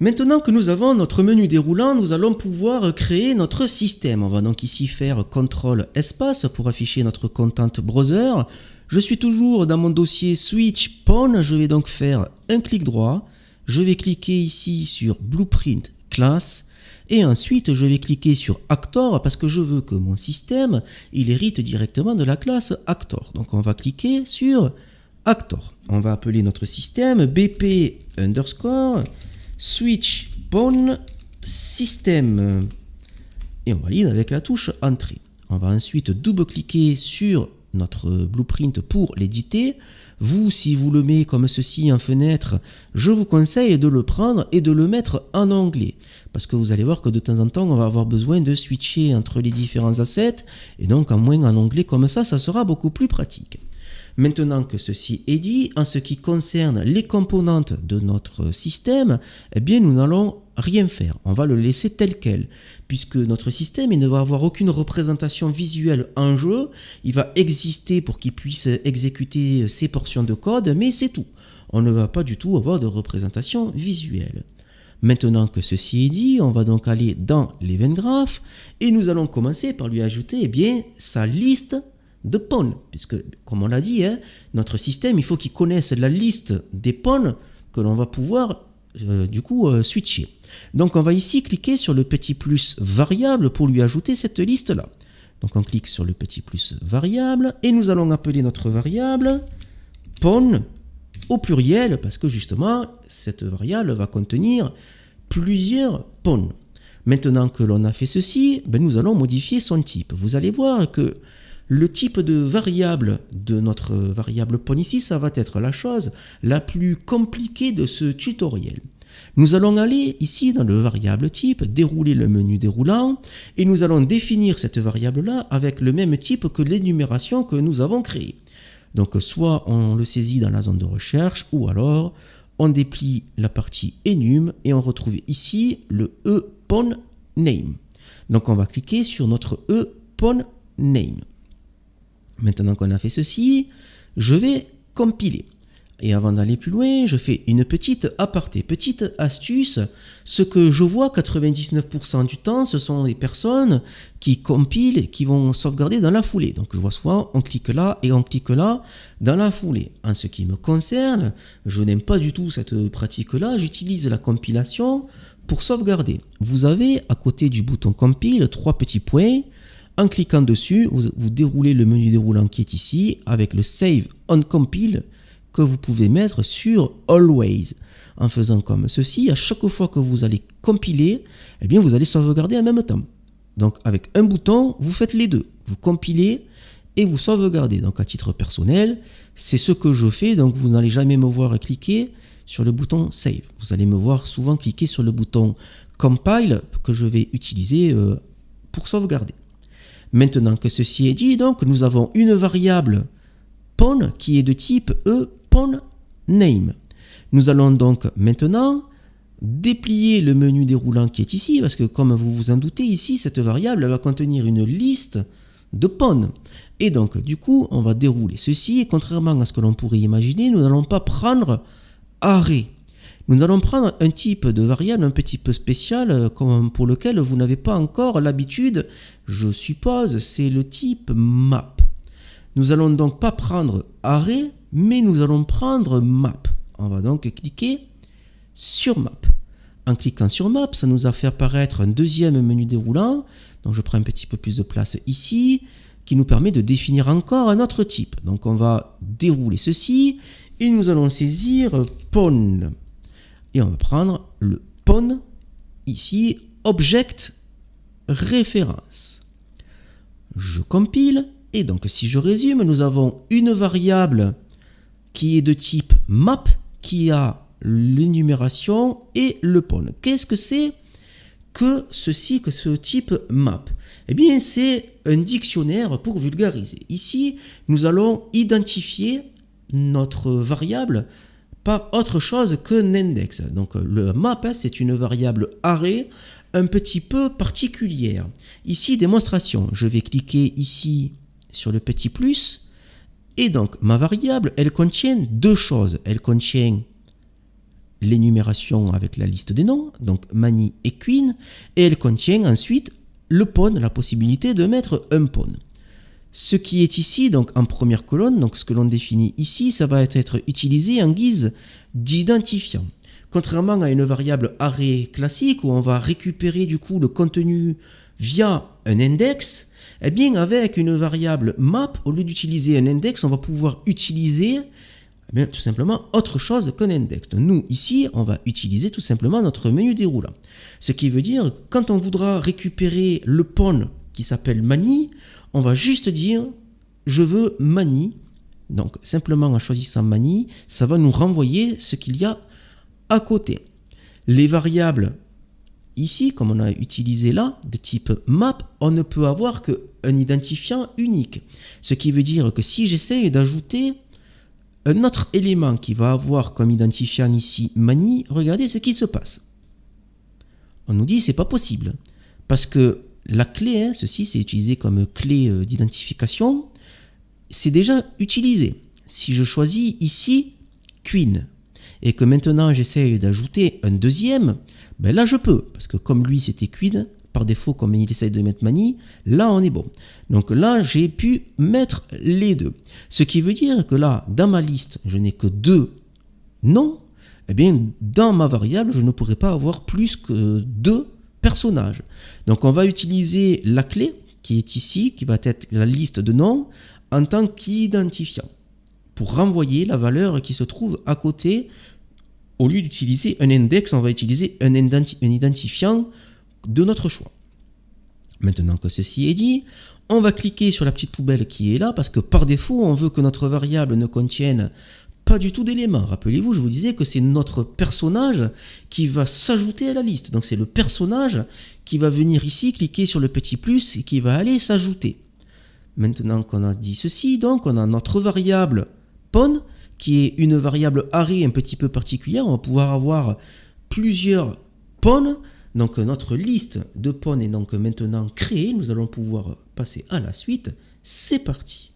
Maintenant que nous avons notre menu déroulant, nous allons pouvoir créer notre système. On va donc ici faire CTRL espace pour afficher notre Content Browser. Je suis toujours dans mon dossier Switch Pawn. Je vais donc faire un clic droit. Je vais cliquer ici sur Blueprint Class. Et ensuite, je vais cliquer sur Actor parce que je veux que mon système, il hérite directement de la classe Actor. Donc on va cliquer sur Actor. On va appeler notre système BP underscore Switch Pawn System et on valide avec la touche Entrée. On va ensuite double-cliquer sur notre blueprint pour l'éditer. Vous, si vous le mettez comme ceci en fenêtre, je vous conseille de le prendre et de le mettre en onglet. Parce que vous allez voir que de temps en temps, on va avoir besoin de switcher entre les différents assets. Et donc, en moins en onglet comme ça sera beaucoup plus pratique. Maintenant que ceci est dit, en ce qui concerne les composantes de notre système, eh bien nous n'allons rien faire. On va le laisser tel quel, puisque notre système il ne va avoir aucune représentation visuelle en jeu. Il va exister pour qu'il puisse exécuter ses portions de code, mais c'est tout. On ne va pas du tout avoir de représentation visuelle. Maintenant que ceci est dit, on va donc aller dans l'Event Graph et nous allons commencer par lui ajouter eh bien, sa liste de pawns, puisque comme on l'a dit, notre système, il faut qu'il connaisse la liste des pawns que l'on va pouvoir switcher. Donc on va ici cliquer sur le petit plus variable pour lui ajouter cette liste là. Donc on clique sur le petit plus variable et nous allons appeler notre variable pawn au pluriel parce que justement cette variable va contenir plusieurs pawns. Maintenant que l'on a fait ceci, nous allons modifier son type. Vous allez voir que le type de variable de notre variable pawn ici, ça va être la chose la plus compliquée de ce tutoriel. Nous allons aller ici dans le variable type, dérouler le menu déroulant et nous allons définir cette variable-là avec le même type que l'énumération que nous avons créée. Donc soit on le saisit dans la zone de recherche ou alors on déplie la partie enum et on retrouve ici le e-pawn name. Donc on va cliquer sur notre e-pawn name. Maintenant qu'on a fait ceci, je vais compiler. Et avant d'aller plus loin, je fais une petite aparté, petite astuce. Ce que je vois 99% du temps, ce sont des personnes qui compilent et qui vont sauvegarder dans la foulée. Donc je vois souvent, on clique là et on clique là dans la foulée. En ce qui me concerne, je n'aime pas du tout cette pratique-là. J'utilise la compilation pour sauvegarder. Vous avez à côté du bouton compile 3 petits points. En cliquant dessus, vous déroulez le menu déroulant qui est ici avec le Save on Compile que vous pouvez mettre sur Always. En faisant comme ceci, à chaque fois que vous allez compiler, eh bien vous allez sauvegarder en même temps. Donc avec un bouton, vous faites les deux. Vous compilez et vous sauvegardez. Donc à titre personnel, c'est ce que je fais. Donc vous n'allez jamais me voir cliquer sur le bouton Save. Vous allez me voir souvent cliquer sur le bouton Compile que je vais utiliser pour sauvegarder. Maintenant que ceci est dit, donc, nous avons une variable pawn qui est de type e-pawn-name. Nous allons donc maintenant déplier le menu déroulant qui est ici, parce que comme vous vous en doutez, ici, cette variable va contenir une liste de pawns. Et donc, du coup, on va dérouler ceci, et contrairement à ce que l'on pourrait imaginer, nous n'allons pas prendre array. Nous allons prendre un type de variable un petit peu spécial pour lequel vous n'avez pas encore l'habitude, je suppose, c'est le type map. Nous allons donc pas prendre array, mais nous allons prendre map. On va donc cliquer sur map. En cliquant sur map, ça nous a fait apparaître un deuxième menu déroulant. Donc je prends un petit peu plus de place ici, qui nous permet de définir encore un autre type. Donc on va dérouler ceci et nous allons saisir pawn. Et on va prendre le pawn, ici, object référence. Je compile, et donc si je résume, nous avons une variable qui est de type map, qui a l'énumération et le pawn. Qu'est-ce que c'est que ce type map? Eh bien, c'est un dictionnaire pour vulgariser. Ici, nous allons identifier notre variable par autre chose qu'un index. Donc le map, c'est une variable array un petit peu particulière. Ici, démonstration. Je vais cliquer ici sur le petit plus. Et donc, ma variable, elle contient deux choses. Elle contient l'énumération avec la liste des noms, donc Mani et Queen, et elle contient ensuite le pawn, la possibilité de mettre un pawn. Ce qui est ici, donc en première colonne, donc ce que l'on définit ici, ça va être utilisé en guise d'identifiant. Contrairement à une variable array classique où on va récupérer du coup le contenu via un index, eh bien avec une variable map, au lieu d'utiliser un index, on va pouvoir utiliser tout simplement autre chose qu'un index. Donc, nous, ici, on va utiliser tout simplement notre menu déroulant. Ce qui veut dire, quand on voudra récupérer le pawn qui s'appelle Mani, on va juste dire « je veux Mani ». Donc, simplement en choisissant Mani, ça va nous renvoyer ce qu'il y a à côté. Les variables ici, comme on a utilisé là, de type map, on ne peut avoir qu'un identifiant unique. Ce qui veut dire que si j'essaye d'ajouter un autre élément qui va avoir comme identifiant ici Mani, regardez ce qui se passe. On nous dit c'est pas possible. Parce que la clé, ceci c'est utilisé comme clé d'identification, c'est déjà utilisé. Si je choisis ici Queen et que maintenant j'essaye d'ajouter un deuxième, ben là je peux. Parce que comme lui c'était Queen, par défaut comme il essaye de mettre Mani, là on est bon. Donc là j'ai pu mettre les deux. Ce qui veut dire que là dans ma liste je n'ai que deux noms, eh bien dans ma variable je ne pourrais pas avoir plus que deux personnages. Donc on va utiliser la clé qui est ici, qui va être la liste de noms en tant qu'identifiant pour renvoyer la valeur qui se trouve à côté. Au lieu d'utiliser un index, on va utiliser un identifiant de notre choix. Maintenant que ceci est dit, on va cliquer sur la petite poubelle qui est là parce que par défaut, on veut que notre variable ne contienne pas du tout d'éléments. Rappelez-vous, je vous disais que c'est notre personnage qui va s'ajouter à la liste. Donc c'est le personnage qui va venir ici, cliquer sur le petit plus et qui va aller s'ajouter. Maintenant qu'on a dit ceci, donc on a notre variable pawn qui est une variable array un petit peu particulière. On va pouvoir avoir plusieurs pawns. Donc notre liste de pawns est donc maintenant créée. Nous allons pouvoir passer à la suite. C'est parti.